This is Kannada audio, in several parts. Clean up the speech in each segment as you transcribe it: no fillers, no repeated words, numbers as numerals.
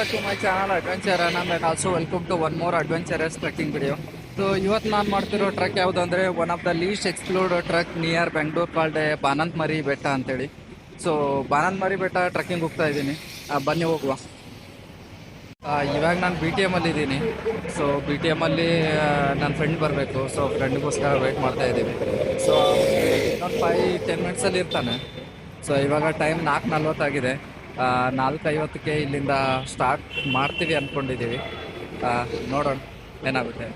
back to my channel Adventure and also welcome to one more adventurous trekking video. So ಇವತ್ತು ನಾನು ಮಾಡ್ತಿರೋ ಟ್ರಕ್ ಯಾವುದು ಅಂದರೆ one of the least explored trek near Bengaluru called Banantamari ಬೆಟ್ಟ ಅಂತೇಳಿ. ಸೊ ಬಾನಂತಮರಿ ಬೆಟ್ಟ ಟ್ರಕ್ಕಿಂಗ್ ಹೋಗ್ತಾ ಇದ್ದೀನಿ, ಬನ್ನಿ ಹೋಗುವ. ಇವಾಗ ನಾನು BTM ಅಲ್ಲಿ ಇದ್ದೀನಿ. ಸೊ BTM ಅಲ್ಲಿ ನನ್ನ ಫ್ರೆಂಡ್ ಬರಬೇಕು. ಸೊ ಫ್ರೆಂಡ್ಗೋಸ್ಕರ ವೆಯ್ಟ್ ಮಾಡ್ತಾ ಇದ್ದೀವಿ. ಸೊ ಇನ್ನೊಂದು 5-10 ಮಿನಿಟ್ಸಲ್ಲಿ ಇರ್ತಾನೆ. ಸೊ ಇವಾಗ ಟೈಮ್ 4:40 ಆಗಿದೆ. 4:50ಕ್ಕೆ ಇಲ್ಲಿಂದ ಸ್ಟಾರ್ಟ್ ಮಾಡ್ತೀವಿ ಅಂದ್ಕೊಂಡಿದ್ದೀವಿ. ನೋಡೋಣ ಏನಾಗುತ್ತೆ.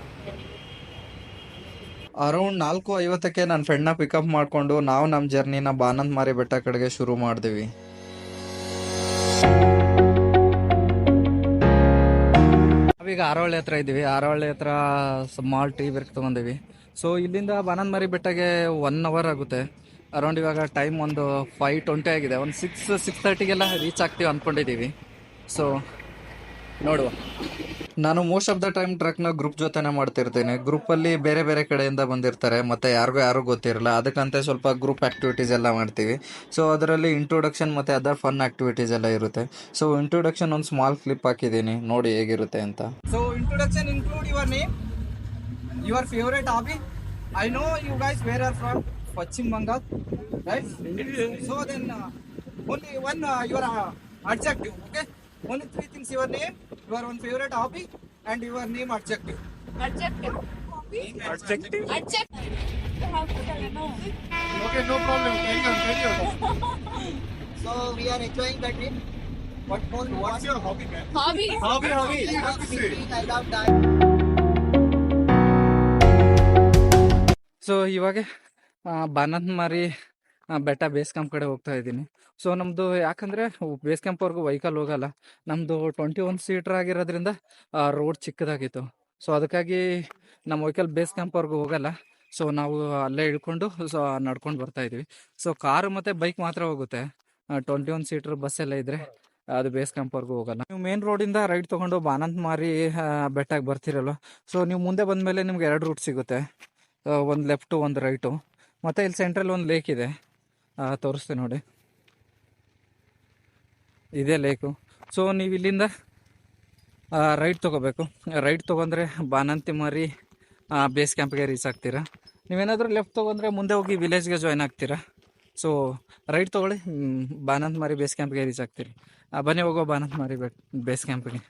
ಅರೌಂಡ್ 4:50ಕ್ಕೆ ನನ್ನ ಫ್ರೆಂಡ್ನ ಪಿಕಪ್ ಮಾಡಿಕೊಂಡು ನಾವು ನಮ್ಮ ಜರ್ನಿನ ಬಾನಂತಮಾರಿ ಬೆಟ್ಟ ಕಡೆಗೆ ಶುರು ಮಾಡಿದ್ವಿ. ನಾವೀಗ ಆರೋಹಳ್ಳಿ ಹತ್ರ ಇದ್ದೀವಿ. ಆರೋಹಳ್ಳಿ ಹತ್ರ ಸ್ಮಾಲ್ ಟೀ ಬ್ರೇಕ್ ತೊಗೊಂಡಿವಿ. ಸೊ ಇಲ್ಲಿಂದ ಬಾನಂತಮಾರಿ ಬೆಟ್ಟಗೆ 1 ಅವರ್ ಆಗುತ್ತೆ. ಅರೌಂಡ್ ಇವಾಗ ಟೈಮ್ ಒಂದು 5:20 ಆಗಿದೆ. ಒಂದು 6:30ಗೆಲ್ಲ ರೀಚ್ ಆಗ್ತೀವಿ ಅಂದ್ಕೊಂಡಿದ್ದೀವಿ. ಸೊ ನೋಡುವ. ನಾನು ಮೋಸ್ಟ್ ಆಫ್ ದ ಟೈಮ್ ಟ್ರಕ್ನ ಗ್ರೂಪ್ ಜೊತೆನೇ ಮಾಡ್ತಿರ್ತೀನಿ. ಗ್ರೂಪಲ್ಲಿ ಬೇರೆ ಬೇರೆ ಕಡೆಯಿಂದ ಬಂದಿರ್ತಾರೆ, ಮತ್ತು ಯಾರಿಗೂ ಗೊತ್ತಿರಲ್ಲ. ಅದಕ್ಕಂತೆ ಸ್ವಲ್ಪ ಗ್ರೂಪ್ ಆ್ಯಕ್ಟಿವಿಟೀಸ್ ಎಲ್ಲ ಮಾಡ್ತೀವಿ. ಸೊ ಅದರಲ್ಲಿ ಇಂಟ್ರೊಡಕ್ಷನ್ ಮತ್ತು ಅದರ್ ಫನ್ ಆ್ಯಕ್ಟಿವಿಟೀಸ್ ಎಲ್ಲ ಇರುತ್ತೆ. ಸೊ ಇಂಟ್ರೊಡಕ್ಷನ್ ಒಂದು ಸ್ಮಾಲ್ ಕ್ಲಿಪ್ ಹಾಕಿದ್ದೀನಿ, ನೋಡಿ ಹೇಗಿರುತ್ತೆ ಅಂತ. So introduction include your name, your favourite hobby. I know you guys were ಆರ್ ಫ್ರಮ್ Pachim Bengal, right? So then only one your adjective, okay? Only 3 things: your name, your one favorite hobby, and your name adjective. Adjective. Adjective. Adjective. Okay, no problem. Thank you. So we are enjoying the trip. What's your hobby, man? Hobby. I love that. So ಇವಾಗ ಬಾನಂತಮಾರಿ ಬೆಟ್ಟ ಬೇಸ್ ಕ್ಯಾಂಪ್ ಕಡೆ ಹೋಗ್ತಾ ಇದ್ದೀನಿ. ಸೊ ನಮ್ಮದು ಯಾಕಂದರೆ ಬೇಸ್ ಕ್ಯಾಂಪ್ವರೆಗೂ ವೆಹಿಕಲ್ ಹೋಗಲ್ಲ. ನಮ್ಮದು 21 ಸೀಟ್ರ್ ಆಗಿರೋದ್ರಿಂದ ರೋಡ್ ಚಿಕ್ಕದಾಗಿತ್ತು. ಸೊ ಅದಕ್ಕಾಗಿ ನಮ್ಮ ವೆಹಿಕಲ್ ಬೇಸ್ ಕ್ಯಾಂಪ್ವರೆಗೂ ಹೋಗಲ್ಲ. ಸೊ ನಾವು ಅಲ್ಲೇ ಇಳ್ಕೊಂಡು ಸೊ ನಡ್ಕೊಂಡು ಬರ್ತಾಯಿದ್ವಿ. ಸೊ ಕಾರು ಮತ್ತು ಬೈಕ್ ಮಾತ್ರ ಹೋಗುತ್ತೆ. 21 ಸೀಟ್ರ್ ಬಸ್ ಎಲ್ಲ ಇದ್ದರೆ ಅದು ಬೇಸ್ ಕ್ಯಾಂಪ್ವರೆಗೂ ಹೋಗಲ್ಲ. ನೀವು ಮೇನ್ ರೋಡಿಂದ ರೈಟ್ ತೊಗೊಂಡು ಬಾನಂತಮಾರಿ ಬೆಟ್ಟಕ್ಕೆ ಬರ್ತಿರಲ್ಲ. ಸೊ ನೀವು ಮುಂದೆ ಬಂದಮೇಲೆ ನಿಮ್ಗೆ 2 ರೂಟ್ ಸಿಗುತ್ತೆ, ಒಂದು ಲೆಫ್ಟು ಒಂದು ರೈಟು. ಮತ್ತು ಇಲ್ಲಿ ಸೆಂಟ್ರಲ್ಲಿ ಒಂದು ಲೇಕ್ ಇದೆ, ತೋರಿಸ್ತೀನಿ ನೋಡಿ, ಇದೇ ಲೇಕು. ಸೊ ನೀವು ಇಲ್ಲಿಂದ ರೈಟ್ ತೊಗೋಬೇಕು. ರೈಟ್ ತೊಗೊಂಡ್ರೆ ಬಾನಂತಿಮಾರಿ ಬೇಸ್ ಕ್ಯಾಂಪ್ಗೆ ರೀಚ್ ಆಗ್ತೀರಾ. ನೀವೇನಾದರೂ ಲೆಫ್ಟ್ ತೊಗೊಂಡ್ರೆ ಮುಂದೆ ಹೋಗಿ ವಿಲೇಜ್ಗೆ ಜಾಯ್ನ್ ಆಗ್ತೀರಾ. ಸೊ ರೈಟ್ ತೊಗೊಳ್ಳಿ, ಬಾನಂತಮಾರಿ ಬೇಸ್ ಕ್ಯಾಂಪ್ಗೆ ರೀಚ್ ಆಗ್ತೀರಿ. ಬನ್ನಿ ಹೋಗೋ ಬಾನಂತಮಾರಿ ಬೇಸ್ ಕ್ಯಾಂಪ್ಗೆ.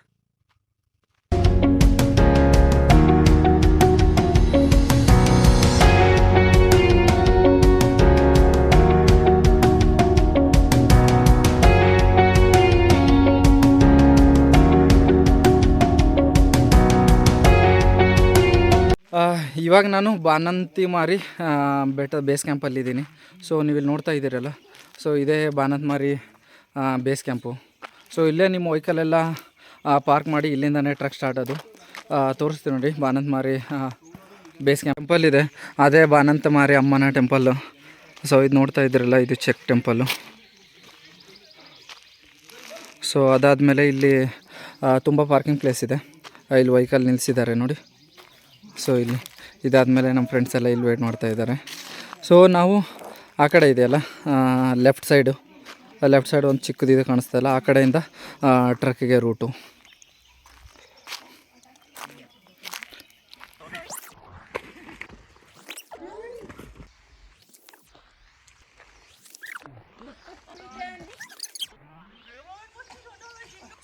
ಇವಾಗ ನಾನು ಬಾನಂತಿಮಾರಿ ಬೆಟ್ಟದ ಬೇಸ್ ಕ್ಯಾಂಪಲ್ಲಿದ್ದೀನಿ. ಸೊ ನೀವಿಲ್ಲಿ ನೋಡ್ತಾ ಇದ್ದೀರಲ್ಲ, ಸೊ ಇದೇ ಬಾನಂತಮಾರಿ ಬೇಸ್ ಕ್ಯಾಂಪು. ಸೊ ಇಲ್ಲೇ ನಿಮ್ಮ ವೆಹಿಕಲೆಲ್ಲ ಪಾರ್ಕ್ ಮಾಡಿ ಇಲ್ಲಿಂದನೇ ಟ್ರಕ್ ಸ್ಟಾರ್ಟ್. ಅದು ತೋರಿಸ್ತೀನಿ ನೋಡಿ, ಬಾನಂತಮಾರಿ ಬೇಸ್ ಕ್ಯಾಂಪಲ್ಲಿದೆ. ಅದೇ ಬಾನಂತಮಾರಿ ಅಮ್ಮನ ಟೆಂಪಲ್ಲು. ಸೊ ಇದು ನೋಡ್ತಾ ಇದ್ದೀರಲ್ಲ, ಇದು ಚೆಕ್ ಟೆಂಪಲ್ಲು. ಸೊ ಅದಾದಮೇಲೆ ಇಲ್ಲಿ ತುಂಬ ಪಾರ್ಕಿಂಗ್ ಪ್ಲೇಸ್ ಇದೆ. ಇಲ್ಲಿ ವೆಹಿಕಲ್ ನಿಲ್ಲಿಸಿದ್ದಾರೆ ನೋಡಿ. ಸೊ ಇಲ್ಲಿ ಇದಾದಮೇಲೆ ನಮ್ಮ ಫ್ರೆಂಡ್ಸ್ ಎಲ್ಲ ಇಲ್ಲಿ ವೇಟ್ ಮಾಡ್ತಾ ಇದ್ದಾರೆ. ಸೊ ನಾವು ಆ ಕಡೆ ಇದೆಯಲ್ಲ ಲೆಫ್ಟ್ ಸೈಡ್ ಒಂದು ಚಿಕ್ಕದಿದೆ ಕಾಣಿಸ್ತಾ ಇಲ್ಲ, ಆ ಕಡೆಯಿಂದ ಟ್ರಕ್ಕಿಗೆ route.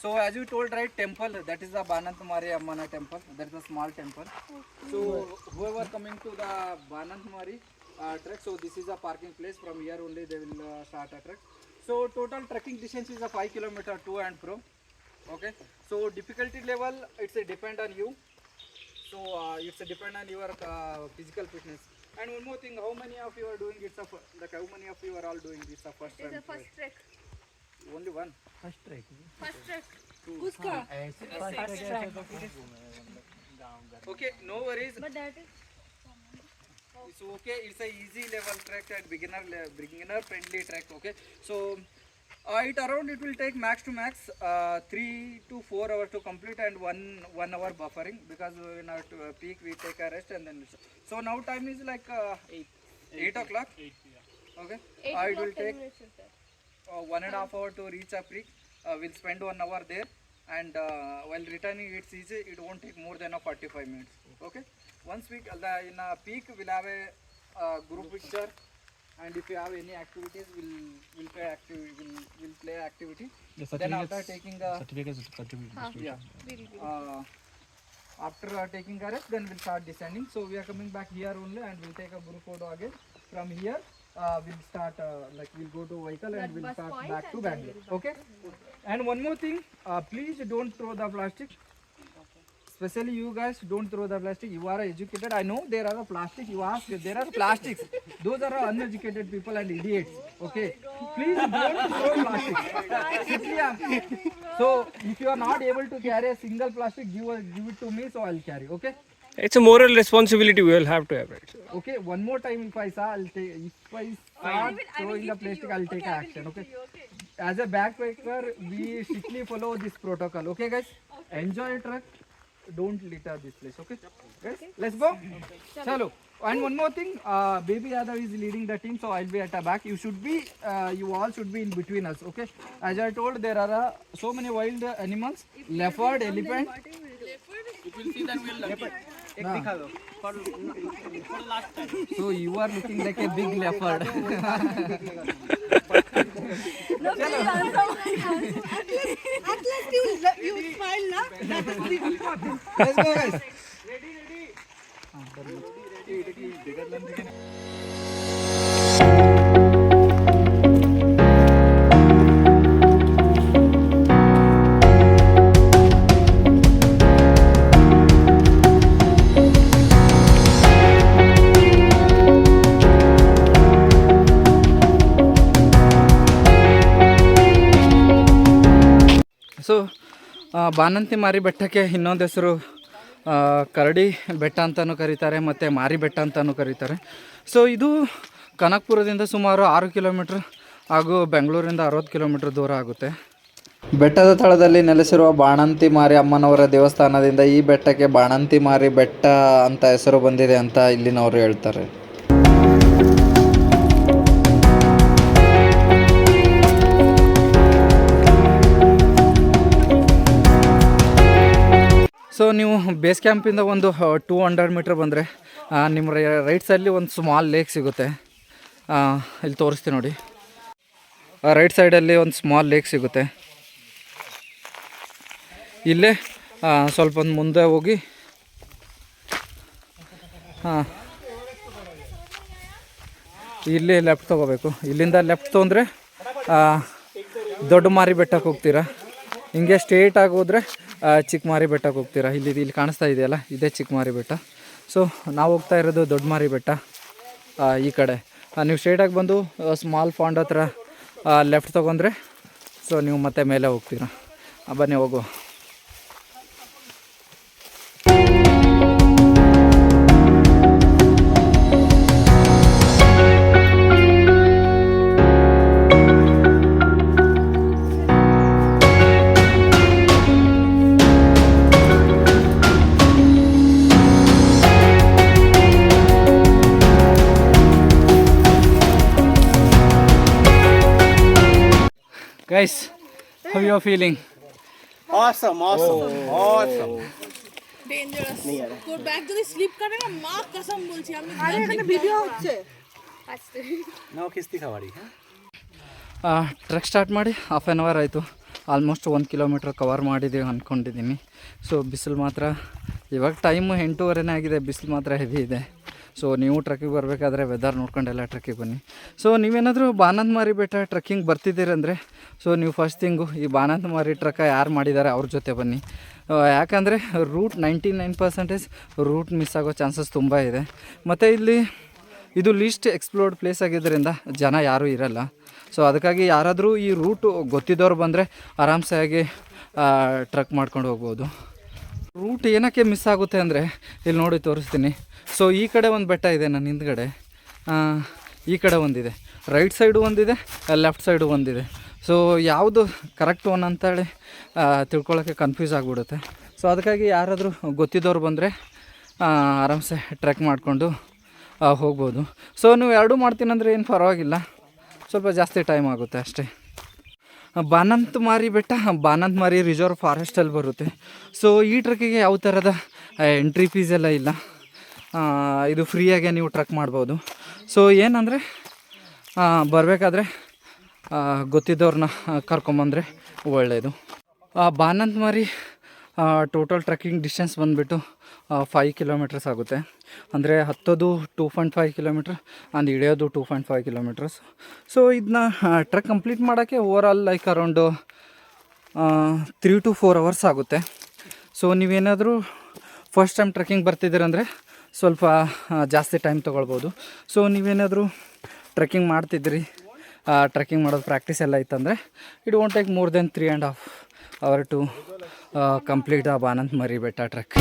So as you told, right, temple, that is the Bananthimari Ammana temple. That is a small temple. So whoever coming to the Bananthimari trek, so this is a parking place. From here only they will start a trek. So total trekking distance is a 5 km to and fro. Okay. So difficulty level, it's a depend on you. So it's a depend on your physical fitness. And one more thing, how many of you are doing it? Like how many of you are all doing this first time? It's the first trek. Only one. First trek. Uska. Okay, no worries. But that is. It's okay. It's a easy level trek and beginner friendly trek. Okay, so it will take max to max 3 to 4 hours to complete, and one hour buffering, because in our peak we take a rest and then. So now time is like 8 o'clock. 8, yeah. Okay. It will take 1.5 hours to reach a peak. We'll spend 1 hour there. and while returning it's easy, it won't take more than 45 minutes. Okay, once we in a peak we'll have a group picture, and if you have any activities we'll play activity. Then after taking the certificates after taking a rest, then we'll start descending. So we are coming back here only, and we'll take a group photo again. From here we'll start we'll go to vehicle and we'll start back to Bangalore. Okay, and one more thing, please don't throw the plastic. Especially you guys, don't throw the plastic. You are educated. I know there are plastic. You ask, there are plastics. Those are uneducated people and idiots. Okay, please don't throw plastic. So if you are not able to carry a single plastic, give it to me, so I'll carry. Okay. It's a moral responsibility we will have to have, right? Okay, one more time, if I start throwing the plastic, I'll take action. Okay. As a backpacker, we strictly follow this protocol. Okay, guys. Enjoy your trek. Don't litter this place. Okay, guys. Let's go. Chalo. And one more thing, Baby Yadav is leading the team, so I'll be at the back. You all should be in between us. Okay. As I told, there are so many wild animals: leopard, elephant. If we'll see, then we'll leopard. For last time. So you are looking like a big leopard. No, please answer my answer. At least you smile, na? That is the important. Let's go, guys. Ready. So Banantimari ಬೆಟ್ಟಕ್ಕೆ ಇನ್ನೊಂದು ಹೆಸರು ಕರಡಿ ಬೆಟ್ಟ ಅಂತಲೂ ಕರೀತಾರೆ, ಮತ್ತು ಮಾರಿ ಬೆಟ್ಟ ಅಂತಲೂ ಕರೀತಾರೆ. ಸೊ ಇದು ಕನಕಪುರದಿಂದ ಸುಮಾರು 6 ಕಿಲೋಮೀಟ್ರ್ ಹಾಗೂ ಬೆಂಗಳೂರಿಂದ 60 ಕಿಲೋಮೀಟ್ರ್ ದೂರ ಆಗುತ್ತೆ. ಬೆಟ್ಟದ ತಳದಲ್ಲಿ ನೆಲೆಸಿರುವ ಬಾಣಂತಿಮಾರಿ ಅಮ್ಮನವರ ದೇವಸ್ಥಾನದಿಂದ ಈ ಬೆಟ್ಟಕ್ಕೆ ಬಾಣಂತಿಮಾರಿ ಬೆಟ್ಟ ಅಂತ ಹೆಸರು ಬಂದಿದೆ ಅಂತ ಇಲ್ಲಿನವರು ಹೇಳ್ತಾರೆ. ಸೊ ನೀವು ಬೇಸ್ ಕ್ಯಾಂಪಿಂದ ಒಂದು 200 ಮೀಟ್ರ್ ಬಂದರೆ ನಿಮ್ಮ ರೈಟ್ ಸೈಡಲ್ಲಿ ಒಂದು ಸ್ಮಾಲ್ ಲೇಕ್ ಸಿಗುತ್ತೆ. ಇಲ್ಲಿ ತೋರಿಸ್ತೀನಿ ನೋಡಿ. ರೈಟ್ ಸೈಡಲ್ಲಿ ಒಂದು ಸ್ಮಾಲ್ ಲೇಕ್ ಸಿಗುತ್ತೆ. ಇಲ್ಲೇ ಸ್ವಲ್ಪ ಒಂದು ಮುಂದೆ ಹೋಗಿ ಇಲ್ಲಿ ಲೆಫ್ಟ್ ತೊಗೋಬೇಕು. ಇಲ್ಲಿಂದ ಲೆಫ್ಟ್ ತೊಗೊಂಡ್ರೆ ದೊಡ್ಡ ಮಾರಿ ಬೆಟ್ಟಕ್ಕೆ ಹೋಗ್ತೀರಾ. ಹಿಂಗೆ ಸ್ಟ್ರೇಟಾಗಿ ಹೋದರೆ ಚಿಕ್ಕ ಮಾರಿ ಬೆಟ್ಟಕ್ಕೆ ಹೋಗ್ತೀರಾ. ಇಲ್ಲಿ ಕಾಣಿಸ್ತಾ ಇದೆಯಲ್ಲ, ಇದೇ ಚಿಕ್ಕ ಮಾರಿ ಬೆಟ್ಟ. ಸೊ ನಾವು ಹೋಗ್ತಾ ಇರೋದು ದೊಡ್ಡ ಮಾರಿ ಬೆಟ್ಟ ಈ ಕಡೆ. ನೀವು ಸ್ಟ್ರೇಟಾಗಿ ಬಂದು ಸ್ಮಾಲ್ ಫಾಂಡ್ ಹತ್ರ ಲೆಫ್ಟ್ ತೊಗೊಂಡ್ರೆ ಸೊ ನೀವು ಮತ್ತೆ ಮೇಲೆ ಹೋಗ್ತೀರಾ. ಬನ್ನಿ ಹೋಗು. Guys, how you are feeling? Awesome. Dangerous. Go back to the sleep करेगा माँ कसम बोलছি আমি এখানে ভিডিও হচ্ছে ನಾವು ಕಿಸ್ತಿ ಖವಾಡಿ. ಟ್ರೆಕ್ ಸ್ಟಾರ್ಟ್ ಮಾಡಿ 1/2 hour ಆಯಿತು. ಆಲ್ಮೋಸ್ಟ್ 1 ಕಿಲೋಮೀಟ್ರ್ ಕವರ್ ಮಾಡಿದ್ದೀವಿ ಅಂದ್ಕೊಂಡಿದ್ದೀನಿ. ಸೊ ಬಿಸಿಲು ಮಾತ್ರ ಇವಾಗ ಟೈಮು 8:30 ಆಗಿದೆ. ಬಿಸಿಲು ಮಾತ್ರ ಹೆವಿ ಇದೆ. ಸೊ ನೀವು ಟ್ರೆಕ್ಕಿಗೆ ಬರಬೇಕಾದ್ರೆ ವೆದರ್ ನೋಡ್ಕೊಂಡೆಲ್ಲ ಟ್ರೆಕ್ಕಿಗೆ ಬನ್ನಿ. ಸೊ ನೀವೇನಾದರೂ ಬಾನಂತಮಾರಿ ಬೆಟ್ಟ ಟ್ರೆಕ್ಕಿಂಗ್ ಬರ್ತಿದ್ದೀರಂದರೆ ಸೊ ನೀವು ಫಸ್ಟ್ ಥಿಂಗು ಈ ಬಾನಂತಮಾರಿ ಟ್ರೆಕ್ಕ ಯಾರು ಮಾಡಿದ್ದಾರೆ ಅವ್ರ ಜೊತೆ ಬನ್ನಿ. ಯಾಕಂದರೆ ರೂಟ್ 99% ರೂಟ್ ಮಿಸ್ ಆಗೋ ಚಾನ್ಸಸ್ ತುಂಬ ಇದೆ. ಮತ್ತು ಇಲ್ಲಿ ಇದು ಲೀಸ್ಟ್ ಎಕ್ಸ್ಪ್ಲೋರ್ಡ್ ಪ್ಲೇಸ್ ಆಗಿದ್ದರಿಂದ ಜನ ಯಾರೂ ಇರಲ್ಲ. ಸೊ ಅದಕ್ಕಾಗಿ ಯಾರಾದರೂ ಈ ರೂಟು ಗೊತ್ತಿದ್ದವ್ರು ಬಂದರೆ ಆರಾಮ್ಸೆ ಆಗಿ ಟ್ರೆಕ್ ಮಾಡ್ಕೊಂಡು ಹೋಗ್ಬೋದು. ರೂಟ್ ಏನಕ್ಕೆ ಮಿಸ್ ಆಗುತ್ತೆ ಅಂದರೆ ಇಲ್ಲಿ ನೋಡಿ ತೋರಿಸ್ತೀನಿ. ಸೊ ಈ ಕಡೆ ಒಂದು ಬೆಟ್ಟ ಇದೆ ನನ್ನ ಹಿಂದ್ಗಡೆ, ಈ ಕಡೆ ಒಂದಿದೆ, ರೈಟ್ ಸೈಡು ಒಂದಿದೆ, ಲೆಫ್ಟ್ ಸೈಡು ಒಂದಿದೆ. ಸೊ ಯಾವುದು ಕರೆಕ್ಟ್ ಒನ್ ಅಂತೇಳಿ ತಿಳ್ಕೊಳ್ಳೋಕ್ಕೆ ಕನ್ಫ್ಯೂಸ್ ಆಗಿಬಿಡುತ್ತೆ. ಸೊ ಅದಕ್ಕಾಗಿ ಯಾರಾದರೂ ಗೊತ್ತಿದ್ದವ್ರು ಬಂದರೆ ಆರಾಮ್ಸೆ ಟ್ರೆಕ್ ಮಾಡಿಕೊಂಡು ಹೋಗ್ಬೋದು. ಸೊ ನೀವು ಎರಡೂ ಮಾಡ್ತೀನಂದರೆ ಏನು ಪರವಾಗಿಲ್ಲ, ಸ್ವಲ್ಪ ಜಾಸ್ತಿ ಟೈಮ್ ಆಗುತ್ತೆ ಅಷ್ಟೇ. ಬಾನಂತಮಾರಿ ಬೆಟ್ಟ ಬಾನಂತಮಾರಿ ರಿಸರ್ವ್ ಫಾರೆಸ್ಟಲ್ಲಿ ಬರುತ್ತೆ. ಸೊ ಈ ಟ್ರಕ್ಕಿಗೆ ಯಾವ ಥರದ ಎಂಟ್ರಿ ಫೀಸ್ ಎಲ್ಲ ಇಲ್ಲ, ಇದು ಫ್ರೀಯಾಗೆ ನೀವು ಟ್ರಕ್ ಮಾಡ್ಬೋದು. ಸೊ ಏನಂದರೆ ಬರಬೇಕಾದ್ರೆ ಗೊತ್ತಿದ್ದವ್ರನ್ನ ಕರ್ಕೊಂಬಂದರೆ ಒಳ್ಳೆಯದು. ಬಾನಂತಮಾರಿ ಟೋಟಲ್ ಟ್ರಕ್ಕಿಂಗ್ ಡಿಸ್ಟೆನ್ಸ್ ಬಂದುಬಿಟ್ಟು 5 ಕಿಲೋಮೀಟರ್ಸ್ ಆಗುತ್ತೆ. ಅಂದರೆ ಹತ್ತೋದು 2.5 ಕಿಲೋಮೀಟ್ರ್ ಆ್ಯಂಡ್ ಇಳಿಯೋದು 2.5 ಕಿಲೋಮೀಟರ್ಸ್. ಸೊ ಇದನ್ನ ಟ್ರಕ್ ಕಂಪ್ಲೀಟ್ ಮಾಡೋಕ್ಕೆ overall like around 3 to 4 hours ಆಗುತ್ತೆ. ಸೊ ನೀವೇನಾದರೂ ಫಸ್ಟ್ ಟೈಮ್ ಟ್ರಕ್ಕಿಂಗ್ ಬರ್ತಿದ್ದೀರಂದರೆ ಸ್ವಲ್ಪ ಜಾಸ್ತಿ ಟೈಮ್ ತೊಗೊಳ್ಬೋದು. ಸೊ ನೀವೇನಾದರೂ ಟ್ರಕ್ಕಿಂಗ್ ಮಾಡ್ತಿದ್ರಿ, ಟ್ರಕ್ಕಿಂಗ್ ಮಾಡೋದು ಪ್ರಾಕ್ಟೀಸ್ ಎಲ್ಲ ಇತ್ತಂದರೆ it won't take more than 3.5 hours to complete ಆ ಬಾನಂತಮಾರಿ ಬೆಟ್ಟ ಟ್ರಕ್.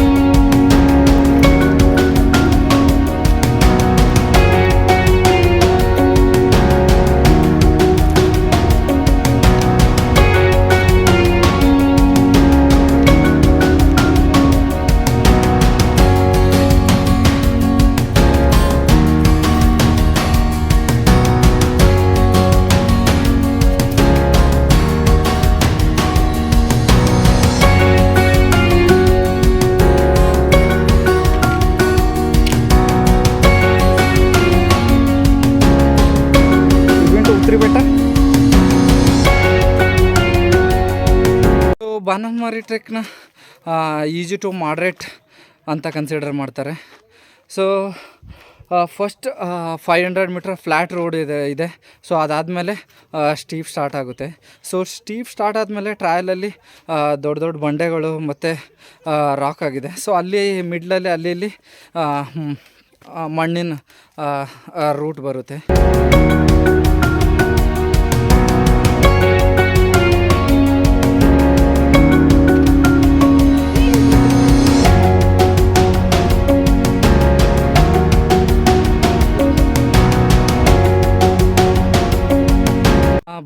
ಬೆಟ್ಟ ಬಾನಂತಮಾರಿ ಟ್ರೆಕ್ನ ಈಸಿ ಟು ಮಾಡ್ರೇಟ್ ಅಂತ ಕನ್ಸಿಡರ್ ಮಾಡ್ತಾರೆ. So first 500 metre flat road ಇದೆ. ಸೊ ಅದಾದಮೇಲೆ ಸ್ಟೀಪ್ ಸ್ಟಾರ್ಟ್ ಆಗುತ್ತೆ. ಸೊ ಸ್ಟೀಪ್ ಸ್ಟಾರ್ಟ್ ಆದಮೇಲೆ ಟ್ರಯಲಲ್ಲಿ ದೊಡ್ಡ ದೊಡ್ಡ ಬಂಡೆಗಳು ಮತ್ತು ರಾಕ್ ಆಗಿದೆ. ಸೊ ಅಲ್ಲಿ ಮಿಡ್ಲಲ್ಲಿ ಅಲ್ಲಿ ಇಲ್ಲಿ ಮಣ್ಣಿನ ರೂಟ್ ಬರುತ್ತೆ.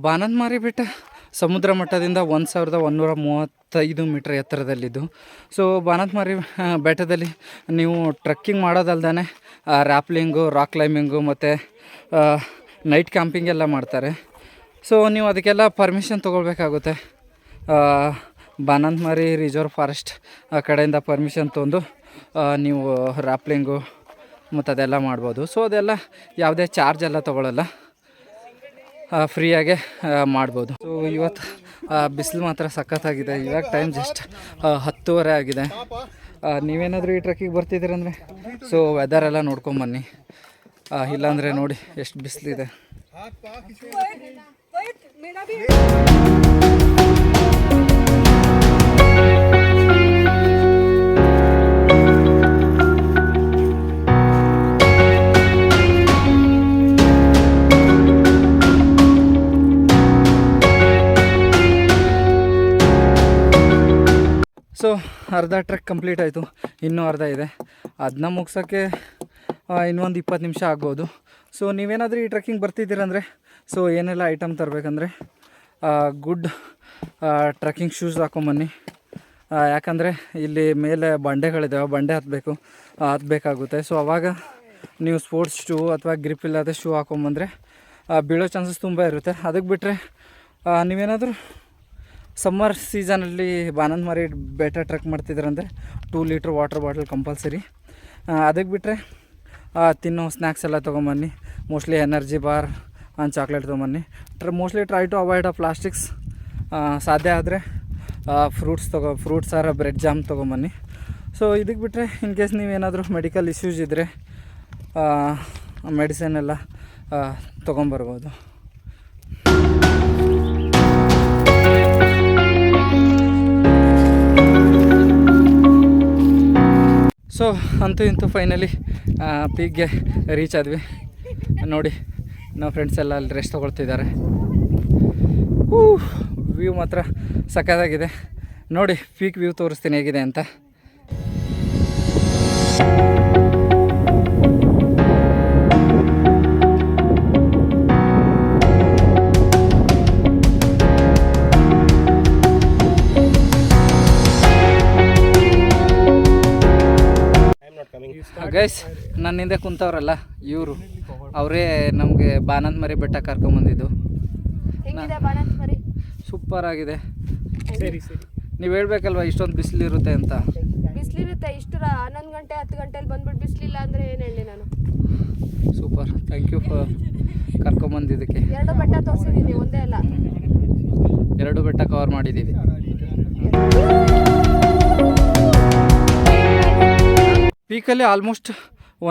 ಬಾನಂತಮಾರಿ ಬೆಟ್ಟ ಸಮುದ್ರ ಮಟ್ಟದಿಂದ 1135 ಮೀಟರ್ ಎತ್ತರದಲ್ಲಿದ್ದು. ಸೊ ಬಾನಂತಮಾರಿ ಬೆಟ್ಟದಲ್ಲಿ ನೀವು ಟ್ರಕ್ಕಿಂಗ್ ಮಾಡೋದಲ್ದೇ ರ್ಯಾಪ್ಲಿಂಗು, ರಾಕ್ ಕ್ಲೈಂಬಿಂಗು ಮತ್ತು ನೈಟ್ ಕ್ಯಾಂಪಿಂಗ್ ಎಲ್ಲ ಮಾಡ್ತಾರೆ. ಸೊ ನೀವು ಅದಕ್ಕೆಲ್ಲ ಪರ್ಮಿಷನ್ ತೊಗೊಳ್ಬೇಕಾಗುತ್ತೆ. ಬಾನಂತಮಾರಿ ರಿಸರ್ವ್ ಫಾರೆಸ್ಟ್ ಕಡೆಯಿಂದ ಪರ್ಮಿಷನ್ ತೊಗೊಂಡು ನೀವು ರ್ಯಾಪ್ಲಿಂಗು ಮತ್ತು ಅದೆಲ್ಲ ಮಾಡ್ಬೋದು. ಸೊ ಅದೆಲ್ಲ ಯಾವುದೇ ಚಾರ್ಜ್ ಎಲ್ಲ ತೊಗೊಳ್ಳಲ್ಲ, ಫ್ರೀಯಾಗೆ ಮಾಡ್ಬೋದು. ಸೊ ಇವತ್ತು ಬಿಸಿಲು ಮಾತ್ರ ಸಖತ್ತಾಗಿದೆ. ಇವಾಗ ಟೈಮ್ ಜಸ್ಟ್ 10:30 ಆಗಿದೆ. ನೀವೇನಾದರೂ ಈ ಟ್ರಕ್ಕಿಗೆ ಬರ್ತಿದ್ದೀರಂದರೆ ಸೊ ವೆದರೆಲ್ಲ ನೋಡ್ಕೊಂಬನ್ನಿ, ಇಲ್ಲಾಂದರೆ ನೋಡಿ ಎಷ್ಟು ಬಿಸಿಲಿದೆ. ಸೊ ಅರ್ಧ ಟ್ರಕ್ ಕಂಪ್ಲೀಟ್ ಆಯಿತು, ಇನ್ನೂ ಅರ್ಧ ಇದೆ. ಅದನ್ನ ಮುಗ್ಸೋಕ್ಕೆ ಇನ್ನೊಂದು 20 ನಿಮಿಷ ಆಗ್ಬೋದು. ಸೊ ನೀವೇನಾದರೂ ಈ ಟ್ರಕ್ಕಿಂಗ್ ಬರ್ತಿದ್ದೀರಂದರೆ ಸೊ ಏನೆಲ್ಲ ಐಟಮ್ ತರಬೇಕಂದ್ರೆ ಗುಡ್ ಟ್ರಕ್ಕಿಂಗ್ ಶೂಸ್ ಹಾಕೊಂಬನ್ನಿ. ಯಾಕಂದರೆ ಇಲ್ಲಿ ಮೇಲೆ ಬಂಡೆಗಳಿದ್ದಾವೆ, ಬಂಡೆ ಹತ್ತಬೇಕಾಗುತ್ತೆ. ಸೊ ಆವಾಗ ನೀವು ಸ್ಪೋರ್ಟ್ಸ್ ಶೂ ಅಥವಾ ಗ್ರಿಪ್ ಇಲ್ಲದೆ ಶೂ ಹಾಕೊಂಬಂದರೆ ಬೀಳೋ ಚಾನ್ಸಸ್ ತುಂಬ ಇರುತ್ತೆ. ಅದಕ್ಕೆ ಬಿಟ್ಟರೆ ನೀವೇನಾದರೂ ಸಮ್ಮರ್ ಸೀಸನಲ್ಲಿ ಬಾನಂತಮಾರಿ ಬೆಟ್ಟ ಟ್ರಕ್ ಮಾಡ್ತಿದ್ರಂದರೆ 2 ಲೀಟ್ರ್ ವಾಟರ್ ಬಾಟಲ್ ಕಂಪಲ್ಸರಿ. ಅದಕ್ಕೆ ಬಿಟ್ಟರೆ ತಿನ್ನೋ ಸ್ನ್ಯಾಕ್ಸ್ ಎಲ್ಲ ತೊಗೊಂಬನ್ನಿ. Mostly energy bar and chocolate ತೊಗೊಂಬನ್ನಿ. Mostly try to avoid plastics. ಸಾಧ್ಯ ಆದರೆ ಫ್ರೂಟ್ಸ್ ಆರ ಬ್ರೆಡ್ ಜಾಮ್ ತೊಗೊಂಬನ್ನಿ. ಸೊ ಇದಕ್ಕೆ ಬಿಟ್ಟರೆ ಇನ್ ಕೇಸ್ ನೀವೇನಾದರೂ ಮೆಡಿಕಲ್ ಇಶ್ಯೂಸ್ ಇದ್ದರೆ ಮೆಡಿಸಿನ್ ಎಲ್ಲ ತೊಗೊಂಬರ್ಬೋದು. ಸೊ ಅಂತೂ ಇಂತೂ ಫೈನಲಿ ಪೀಕ್ಗೆ ರೀಚ್ ಆದ್ವಿ. ನೋಡಿ ನಾವು ಫ್ರೆಂಡ್ಸ್ ಎಲ್ಲ ಅಲ್ಲಿ ರೆಸ್ಟ್ ತೊಗೊಳ್ತಿದ್ದಾರೆ. ವ್ಯೂ ಮಾತ್ರ ಸಖತ್ತಾಗಿದೆ. ನೋಡಿ ಪೀಕ್ ವ್ಯೂ ತೋರಿಸ್ತೀನಿ ಹೇಗಿದೆ ಅಂತ. ಗೈಸ್ ನನ್ನ ಹಿಂದೆ ಕುಂತವ್ರಲ್ಲ ಇವರು, ಅವರೇ ನಮಗೆ ಬಾನಂತಮಾರಿ ಬೆಟ್ಟ ಕರ್ಕೊಂಬಂದಿದ್ದು. ಹೆಂಗಿದೆ ಬಾನಂತಮಾರಿ? ಸೂಪರ್ ಆಗಿದೆ. ಸರಿ ಸರಿ. ನೀವು ಹೇಳ್ಬೇಕಲ್ವಾ ಇಷ್ಟೊಂದು ಬಿಸಿಲಿರುತ್ತೆ ಅಂತ. ಬಿಸಿಲಿರುತ್ತೆ, ಇಷ್ಟು 11 ಗಂಟೆ 10 ಗಂಟೆಲಿ ಬಂದ್ಬಿಟ್ಟು ಬಿಸಿಲಿಲ್ಲ ಅಂದರೆ ಏನು ಹೇಳಿ ನಾನು. ಸೂಪರ್, ಥ್ಯಾಂಕ್ ಯು ಫಾರ್ ಕರ್ಕೊಂಬಂದಿದ್ದಕ್ಕೆ. 2 ಬೆಟ್ಟ ತೋರಿಸಿದ್ದೀನಿ, ಒಂದೇ ಅಲ್ಲ. 2 ಬೆಟ್ಟ ಕವರ್ ಮಾಡಿದ್ದೀವಿ. ಪೀಕಲ್ಲಿ ಆಲ್ಮೋಸ್ಟ್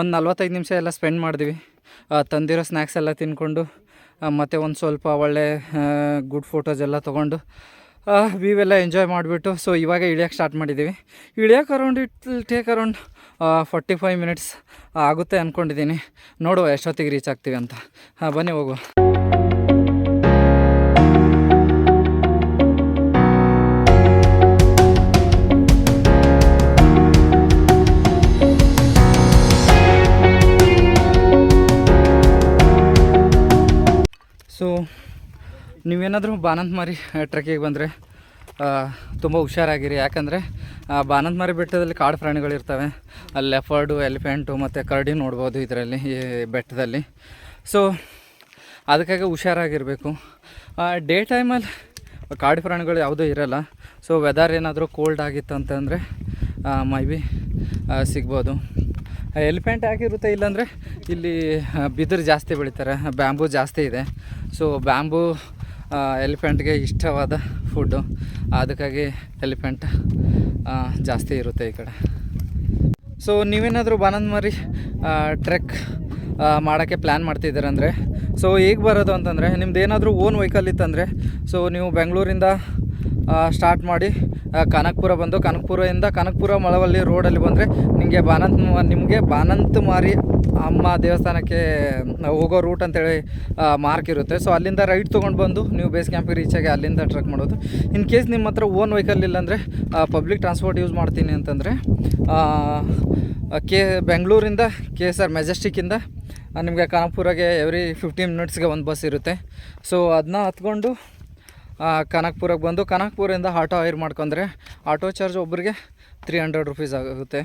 ಒಂದು 45 ನಿಮಿಷ ಎಲ್ಲ ಸ್ಪೆಂಡ್ ಮಾಡಿದ್ವಿ. ತಂದಿರೋ ಸ್ನ್ಯಾಕ್ಸ್ ಎಲ್ಲ ತಿಂದ್ಕೊಂಡು ಮತ್ತು ಒಂದು ಸ್ವಲ್ಪ ಒಳ್ಳೆ ಗುಡ್ ಫೋಟೋಸ್ ಎಲ್ಲ ತೊಗೊಂಡು ವ್ಯೂವೆಲ್ಲ ಎಂಜಾಯ್ ಮಾಡಿಬಿಟ್ಟು ಸೊ ಇವಾಗ ಇಳಿಯೋಕ್ಕೆ ಸ್ಟಾರ್ಟ್ ಮಾಡಿದ್ದೀವಿ. ಇಳಿಯೋಕೆ around it take around 45 minutes ಆಗುತ್ತೆ ಅಂದ್ಕೊಂಡಿದ್ದೀನಿ. ನೋಡುವ ಎಷ್ಟೊತ್ತಿಗೆ ರೀಚ್ ಆಗ್ತೀವಿ ಅಂತ. ಬನ್ನಿ ಹೋಗುವ. ಸೊ ನೀವೇನಾದರೂ ಬಾನಂತಮಾರಿ ಟ್ರೆಕ್ಕಿಗೆ ಬಂದರೆ ತುಂಬ ಹುಷಾರಾಗಿರಿ. ಯಾಕಂದರೆ ಬಾನಂತಮಾರಿ ಬೆಟ್ಟದಲ್ಲಿ ಕಾಡು ಪ್ರಾಣಿಗಳಿರ್ತವೆ. ಅಲ್ಲಿ ಲೆಫರ್ಡು, ಎಲಿಫೆಂಟು ಮತ್ತು ಕರಡಿ ನೋಡ್ಬೋದು ಇದರಲ್ಲಿ, ಈ ಬೆಟ್ಟದಲ್ಲಿ. ಸೊ ಅದಕ್ಕಾಗಿ ಹುಷಾರಾಗಿರಬೇಕು. ಡೇ ಟೈಮಲ್ಲಿ ಕಾಡು ಪ್ರಾಣಿಗಳು ಯಾವುದೂ ಇರೋಲ್ಲ. ಸೊ ವೆದರ್ ಏನಾದರೂ ಕೋಲ್ಡ್ ಆಗಿತ್ತು ಅಂತಂದರೆ ಮೈ ಬಿ ಸಿಗ್ಬೋದು. ಎಲಿಫೆಂಟ್ ಯಾಕಿರುತ್ತೆ ಇಲ್ಲಾಂದರೆ ಇಲ್ಲಿ ಬಿದಿರು ಜಾಸ್ತಿ ಬೆಳೀತಾರೆ, ಬ್ಯಾಂಬೂ ಜಾಸ್ತಿ ಇದೆ. ಸೊ ಬ್ಯಾಂಬೂ ಎಲಿಫೆಂಟ್ಗೆ ಇಷ್ಟವಾದ ಫುಡ್ಡು, ಅದಕ್ಕಾಗಿ ಎಲಿಫೆಂಟ್ ಜಾಸ್ತಿ ಇರುತ್ತೆ ಈ ಕಡೆ. ಸೊ ನೀವೇನಾದರೂ ಬಾನಂತಮಾರಿ ಟ್ರೆಕ್ ಮಾಡೋಕ್ಕೆ ಪ್ಲ್ಯಾನ್ ಮಾಡ್ತಿದ್ದೀರಂದರೆ ಸೊ ಹೇಗೆ ಬರೋದು ಅಂತಂದರೆ, ನಿಮ್ದು ಏನಾದರೂ ಓನ್ ವೆಹಿಕಲ್ ಇತ್ತಂದರೆ ಸೊ ನೀವು ಬೆಂಗಳೂರಿಂದ ಸ್ಟಾರ್ಟ್ ಮಾಡಿ ಕನಕಪುರ ಬಂದು ಕನಕಪುರ ಮಳವಳ್ಳಿ ರೋಡಲ್ಲಿ ಬಂದರೆ ನಿಮಗೆ ಬಾನಂತಮಾರಿ ಅಮ್ಮ ದೇವಸ್ಥಾನಕ್ಕೆ ಹೋಗೋ ರೂಟ್ ಅಂತೇಳಿ ಮಾರ್ಕ್ ಇರುತ್ತೆ. ಸೊ ಅಲ್ಲಿಂದ ರೈಟ್ ತೊಗೊಂಡು ಬಂದು ನೀವು ಬೇಸ್ ಕ್ಯಾಂಪಿಗೆ ರೀಚಾಗಿ ಅಲ್ಲಿಂದ ಟ್ರೆಕ್ ಮಾಡೋದು. ಇನ್ ಕೇಸ್ ನಿಮ್ಮ ಹತ್ರ ಓನ್ ವೆಹಿಕಲ್ ಇಲ್ಲಾಂದರೆ ಪಬ್ಲಿಕ್ ಟ್ರಾನ್ಸ್ಪೋರ್ಟ್ ಯೂಸ್ ಮಾಡ್ತೀನಿ ಅಂತಂದರೆ ಬೆಂಗಳೂರಿಂದ KSR ಮೆಜೆಸ್ಟಿಕ್ಕಿಂದ ನಿಮಗೆ ಕನಕಪುರಗೆ ಎವ್ರಿ 15 ಮಿನಿಟ್ಸ್ಗೆ ಒಂದು ಬಸ್ ಇರುತ್ತೆ. ಸೊ ಅದನ್ನ ಹತ್ಕೊಂಡು ಕನಕಪುರಕ್ಕೆ ಬಂದು ಕನಕಪುರದಿಂದ ಆಟೋ ಹೈರ್ ಮಾಡ್ಕೊಂಡ್ರೆ ಆಟೋ ಚಾರ್ಜ್ ಒಬ್ಬರಿಗೆ 300 ರುಪೀಸ್ ಆಗುತ್ತೆ.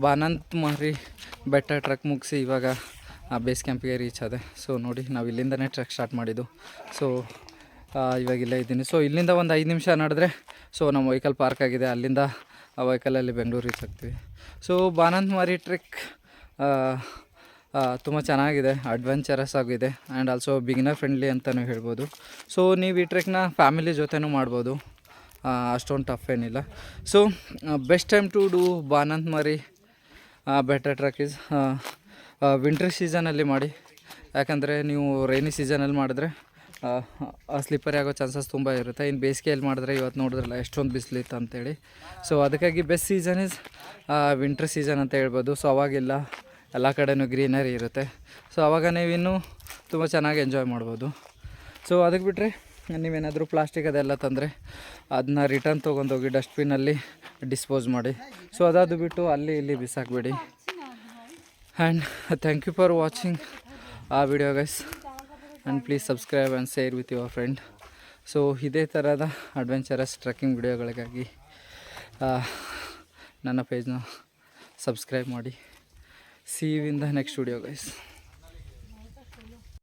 ಬಾನಂತಮಾರಿ ಬೆಟ್ಟ ಟ್ರೆಕ್ ಮುಗಿಸಿ ಇವಾಗ ಬೇಸ್ ಕ್ಯಾಂಪಿಗೆ ರೀಚ್ ಆದೆ. ಸೊ ನೋಡಿ, ನಾವು ಇಲ್ಲಿಂದನೇ ಟ್ರೆಕ್ ಸ್ಟಾರ್ಟ್ ಮಾಡಿದ್ದು. ಸೊ ಇವಾಗ ಇಲ್ಲೇ ಇದ್ದೀನಿ. ಸೊ ಇಲ್ಲಿಂದ ಒಂದು 5 ನಿಮಿಷ ನಡೆದ್ರೆ ಸೊ ನಮ್ಮ ವೆಹಿಕಲ್ ಪಾರ್ಕ್ ಆಗಿದೆ. ಅಲ್ಲಿಂದ ಆ ವೆಹಿಕಲಲ್ಲಿ ಬೆಂಗಳೂರು ರೀಚ್ ಆಗ್ತೀವಿ. ಸೊ ಬಾನಂತಮಾರಿ ಟ್ರೆಕ್ ತುಂಬ ಚೆನ್ನಾಗಿದೆ, ಅಡ್ವೆಂಚರಸ್ ಆಗಿದೆ ಆ್ಯಂಡ್ ಆಲ್ಸೋ ಬಿಗಿನರ್ ಫ್ರೆಂಡ್ಲಿ ಅಂತಲೂ ಹೇಳ್ಬೋದು. ಸೊ ನೀವು ಈ ಟ್ರೆಕ್ನ ಫ್ಯಾಮಿಲಿ ಜೊತೆನೂ ಮಾಡ್ಬೋದು, ಅಷ್ಟೊಂದು ಟಫ್ ಏನಿಲ್ಲ. So best time to do Banantamari ಬೆಟ್ಟ ಟ್ರೆಕ್ ಇಸ್ ವಿಂಟರ್ ಸೀಸನಲ್ಲಿ ಮಾಡಿ. ಯಾಕಂದರೆ ನೀವು ರೈನಿ ಸೀಸನಲ್ಲಿ ಮಾಡಿದ್ರೆ ಸ್ಲಿಪ್ಪರಿ ಆಗೋ ಚಾನ್ಸಸ್ ತುಂಬ ಇರುತ್ತೆ. ಇನ್ನು ಬೇಸಿಗೆಯಲ್ಲಿ ಮಾಡಿದ್ರೆ ಇವತ್ತು ನೋಡಿದ್ರಲ್ಲ ಎಷ್ಟೊಂದು ಬಿಸಿಲಿತ್ತು ಅಂತೇಳಿ. ಸೊ ಅದಕ್ಕಾಗಿ best season is winter season ಅಂತ ಹೇಳ್ಬೋದು. ಸೊ ಅವಾಗೆಲ್ಲ ಎಲ್ಲ ಕಡೆಯೂ ಗ್ರೀನರಿ ಇರುತ್ತೆ. ಸೊ ಆವಾಗ ನೀವಿನ್ನೂ ತುಂಬ ಚೆನ್ನಾಗಿ ಎಂಜಾಯ್ ಮಾಡ್ಬೋದು. ಸೊ ಅದಕ್ಕೆ ಬಿಟ್ಟರೆ ನೀವೇನಾದರೂ ಪ್ಲಾಸ್ಟಿಕ್ ಅದೆಲ್ಲ ತಂದರೆ ಅದನ್ನ ರಿಟರ್ನ್ ತೊಗೊಂಡೋಗಿ ಡಸ್ಟ್ಬಿನ್ನಲ್ಲಿ ಡಿಸ್ಪೋಸ್ ಮಾಡಿ. ಸೊ ಅದಾದು ಬಿಟ್ಟು ಅಲ್ಲಿ ಇಲ್ಲಿ ಬಿಸಾಕಬೇಡಿ. And thank you for watching ಆ video guys, and please subscribe and share with your friend. So ಇದೇ ಥರದ ಅಡ್ವೆಂಚರಸ್ ಟ್ರೆಕ್ಕಿಂಗ್ ವಿಡಿಯೋಗಳಿಗಾಗಿ ನನ್ನ ಪೇಜ್ನ ಸಬ್ಸ್ಕ್ರೈಬ್ ಮಾಡಿ. See you in the next video guys.